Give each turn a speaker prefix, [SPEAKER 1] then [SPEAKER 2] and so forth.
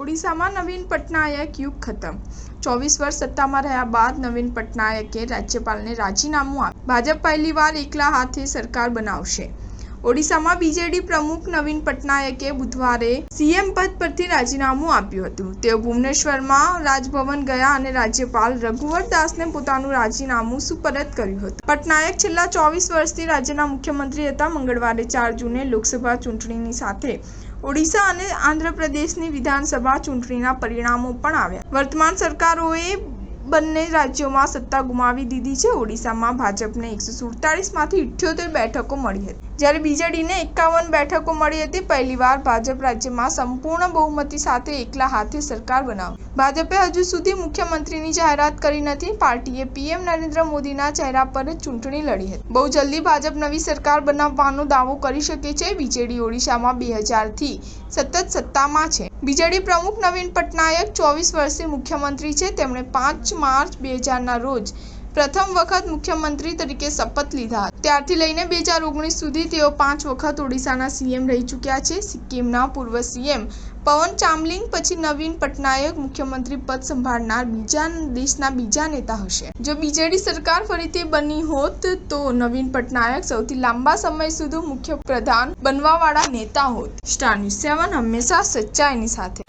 [SPEAKER 1] ઓડિશામાં નવીન પટનાયક યુગ ખતમ। 24 વર્ષ સત્તામાં રહ્યા બાદ નવીન પટનાયકે રાજ્યપાલને રાજીનામું આપ્યું। ભાજપ પહેલીવાર એકલા હાથે સરકાર બનાવશે। ઓડિશામાં બીજેડી પ્રમુખ નવીન પટનાયકે બુધવારે સીએમ પદ પરથી રાજીનામું આપ્યું હતું। તેઓ ભુવનેશ્વરમાં રાજભવન ગયા અને રાજ્યપાલ રઘુવર દાસને પોતાનું રાજીનામું સુપરત કર્યું હતું। પટનાયક છેલ્લા 24 વર્ષથી રાજ્યના મુખ્યમંત્રી હતા। મંગળવારે 4 જૂને લોકસભા ચૂંટણીની સાથે ઓડિશા અને આંધ્રપ્રદેશની વિધાનસભા ચૂંટણીના પરિણામો પણ આવ્યા। વર્તમાન સરકારોએ બંને રાજ્યોમાં સત્તા ગુમાવી દીધી છે। ઓડિશામાં ભાજપને 147 માંથી 78 બેઠકો મળી હતી, જ્યારે બીજેડીને 51 બેઠકો મળી હતી। પહેલીવાર ભાજપ રાજ્યમાં સંપૂર્ણ બહુમતી સાથે એકલા હાથે સરકાર બનાવી। ભાજપે હજુ સુધી મુખ્યમંત્રીની જાહેરાત કરી નથી। પાર્ટીએ પીએમ નરેન્દ્ર મોદીના ચહેરા પર જ ચૂંટણી લડી હતી। બહુ જલ્દી ભાજપ નવી સરકાર બનાવવાનો દાવો કરી શકે છે। બીજેડી ઓડિશામાં 2000થી સતત સત્તામાં છે। બીજેડી પ્રમુખ નવીન પટનાયક 24 વર્ષથી મુખ્યમંત્રી છે। તેમણે 5 માર્ચ 2000ના રોજ પ્રથમ વખત મુખ્યમંત્રી તરીકે શપથ લીધા હતા। ત્યારથી લઈને 2019 સુધી તેઓ 5 વખત ઓડિશાના સીએમ રહી ચૂક્યા છે। સિક્કિમના પૂર્વ સીએમ પવન ચામલિંગ પછી નવીન પટનાયક મુખ્યમંત્રી પદ સંભાળનાર દેશના બીજા નેતા હશે। જો બીજેડી સરકાર ફરીથી બની હોત તો નવીન પટનાયક સૌથી લાંબા સમય સુધી મુખ્યપ્રધાન બનવાવાળા નેતા હોત। સ્ટાર ન્યૂઝ 7 હંમેશા સચ્ચાઈની સાથે।